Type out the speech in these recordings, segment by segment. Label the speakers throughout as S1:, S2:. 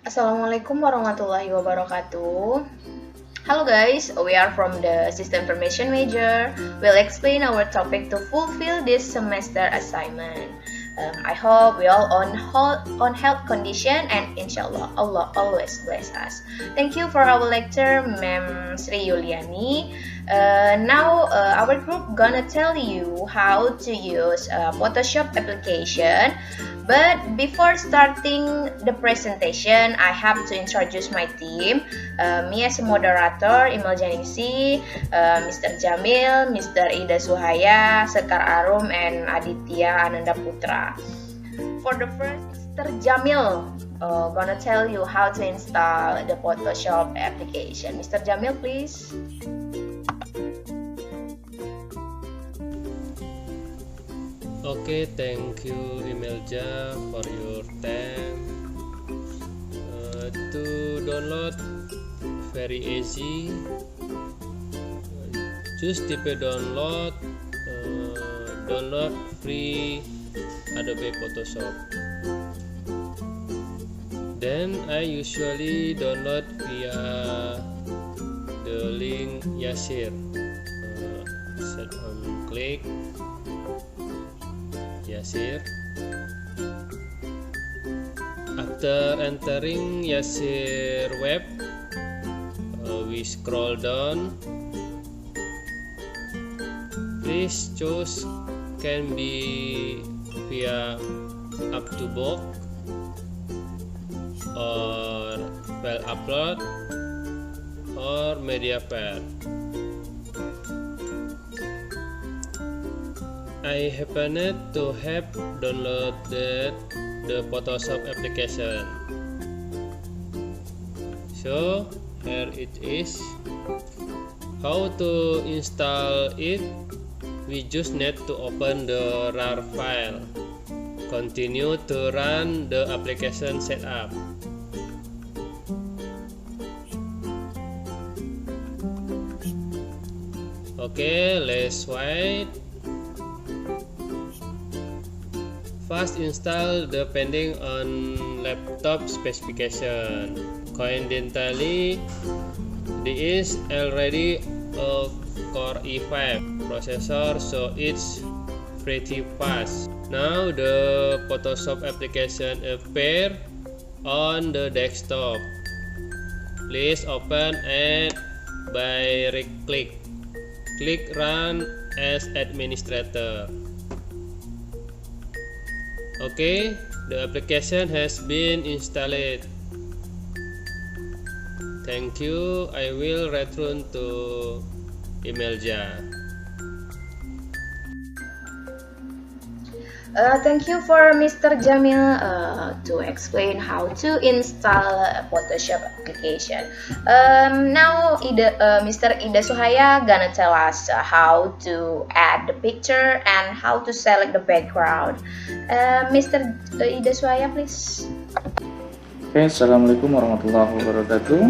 S1: Assalamualaikum warahmatullahi wabarakatuh. Hello guys, we are from the System Information major. We'll explain our topic to fulfill this semester assignment. I hope we all on health condition and inshallah Allah always bless us. Thank you for our lecturer, Ma'am Sri Yuliani. Now our group gonna tell you how to use Photoshop application. But before starting the presentation, I have to introduce my team. Me as a moderator, Imel Janingsi, Mr. Jamil, Mr. Ida Suhaya, Sekar Arum, and Aditya Ananda Putra. For the first, Mr. Jamil gonna tell you how to install the Photoshop application. Mr. Jamil, please.
S2: Okay, thank you Imelja for your time. To download very easy. Just tip download, download free Adobe Photoshop. Then I usually download via the link Yasir. Set on click Yasir. After entering Yasir web, we scroll down. Please choose can be via up to box or file upload or media pair. I happened to have downloaded the Photoshop application, so here it is. How to install it? We just need to open the RAR file. Continue to run the application setup. Okay, let's wait. First install depending on laptop specification. Coincidentally, this is already a Core i5 processor, so it's pretty fast. Now the Photoshop application appear on the desktop. Please open it by right click. Click Run as administrator. Okay, the application has been installed. Thank you. I will return to Imelja.
S1: Thank you for Mr. Jamil to explain how to install a Photoshop application. Now, Mr. Ida Suhaya gonna tell us how to add the picture and how to select the background. Mr. Ida Suhaya, please.
S3: Okay, Assalamualaikum warahmatullahi wabarakatuh.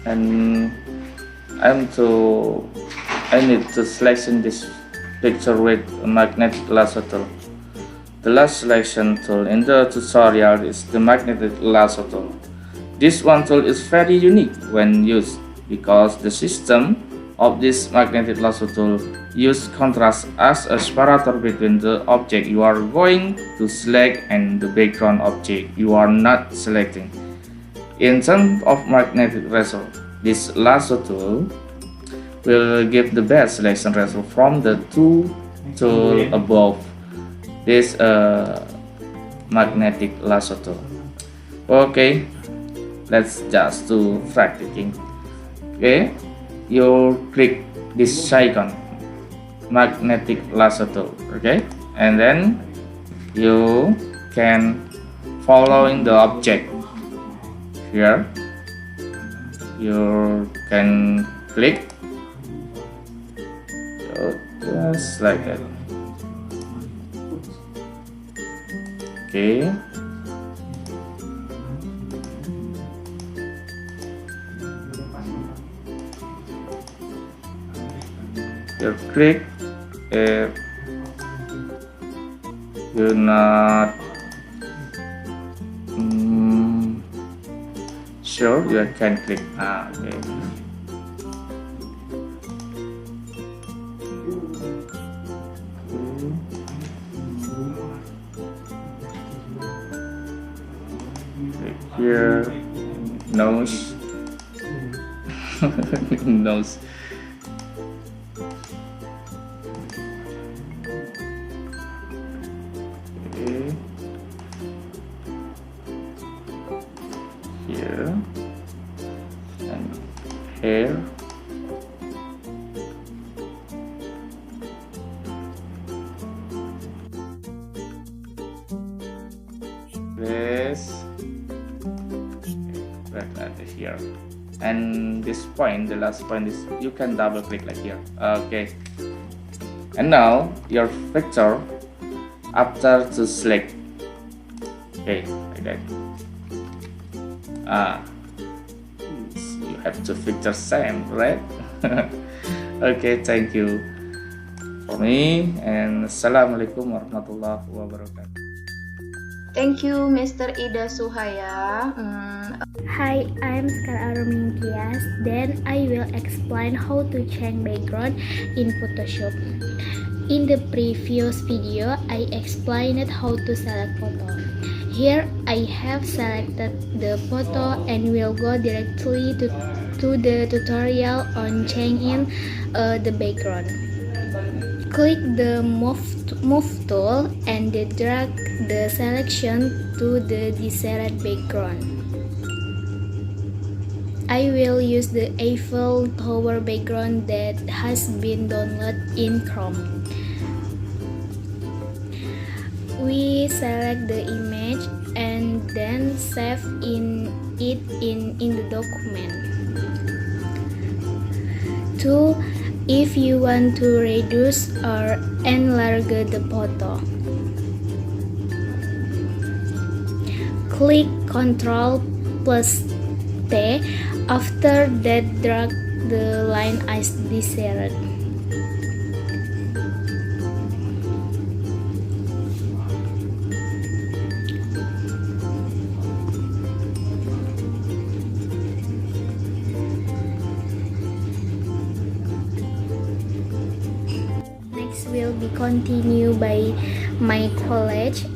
S3: And I need to selection this picture with a magnetic lasso tool. The last selection tool in the tutorial is the magnetic lasso tool. This one tool is very unique when used because the system of this magnetic lasso tool use contrast as a separator between the object you are going to select and the background object you are not selecting. In terms of magnetic result, this lasso tool will give the best selection result from the two tools above. This magnetic lasso tool. Okay, let's just do practicing. Okay, you click this icon, magnetic lasso tool. Okay, and then you can following the object here. You can click just like that. Okay, you click. If you not sure, you can click. Okay. Click here, nose, nose. Okay. Here and hair. This right here, and this point, the last point is you can double click like here. Okay, and now your picture after to select. Okay, like that. You have to picture same, right? Okay, thank you for me, and assalamualaikum warahmatullahi wabarakatuh.
S1: Thank you, Mr. Ida Suhaya.
S4: Hi, I'm Skar Aromingkias. Then I will explain how to change background in Photoshop. In the previous video, I explained how to select photo. Here I have selected the photo and will go directly to the tutorial on changing the background. Click the move tool and drag the selection to the desired background. I will use the Eiffel Tower background that has been downloaded in Chrome. We select the image and then save it in the document. 2. If you want to reduce or enlarge the photo, click Ctrl plus T. After that, drag the line as desired. Next will be continued by my college.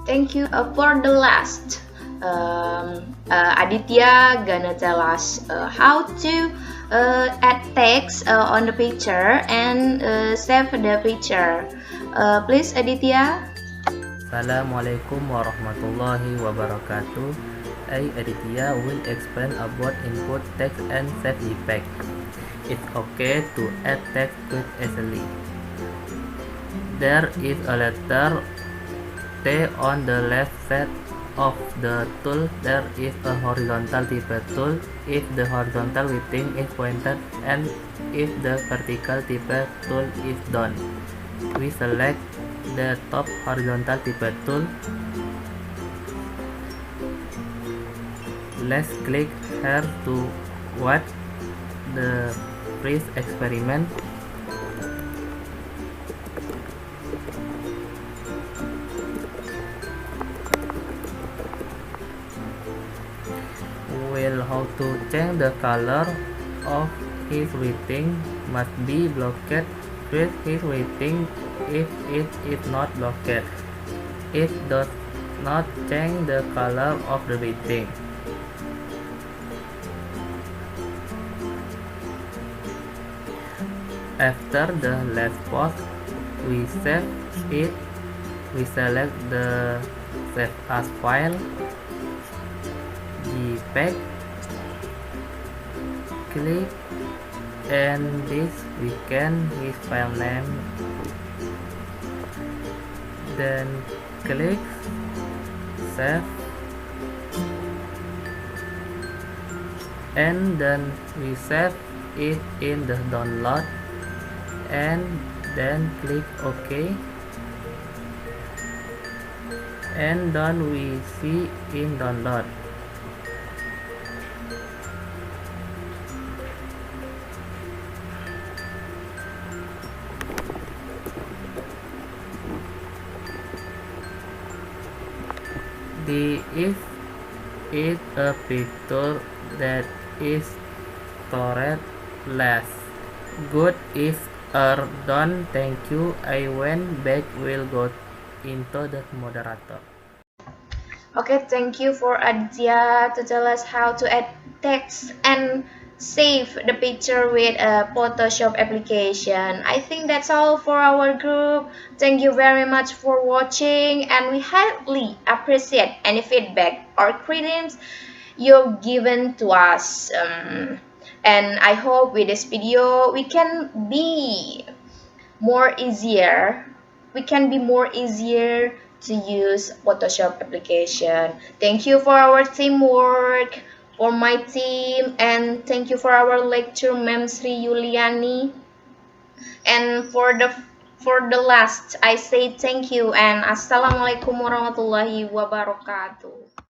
S1: Thank you. For the last, Aditya gonna tell us how to add text on the picture and save the picture. Please, Aditya.
S5: Assalamualaikum warahmatullahi wabarakatuh. I, Aditya, will explain about input text and save effect. It's okay to add text quite easily. There is a letter T on the left side of the tool. There is a horizontal type tool if the horizontal writing is pointed and if the vertical type tool is down. We select the top horizontal type tool. Let's click here to watch the freeze experiment. Well, how to change the color of his writing must be blocked with his writing. If it is not blocked, it does not change the color of the writing. After the last post, we save it. We select the Save As file, JPEG, click, and this we can his file name. Then click Save, and then we save it in the download, and then click OK, and then we see in download. The if is a picture that is stored less. Good is done. Thank you. I went back will go into the moderator.
S1: Okay, thank you for Aditya to tell us how to add text and save the picture with a Photoshop application. I think that's all for our group. Thank you very much for watching, and we highly appreciate any feedback or critiques you've given to us. And I hope with this video we can be more easier we can be more easier to use Photoshop application. Thank you for our teamwork, for my team, and thank you for our lecture ma'am Sri Yuliani. And for the last I say thank you and assalamualaikum warahmatullahi wabarakatuh.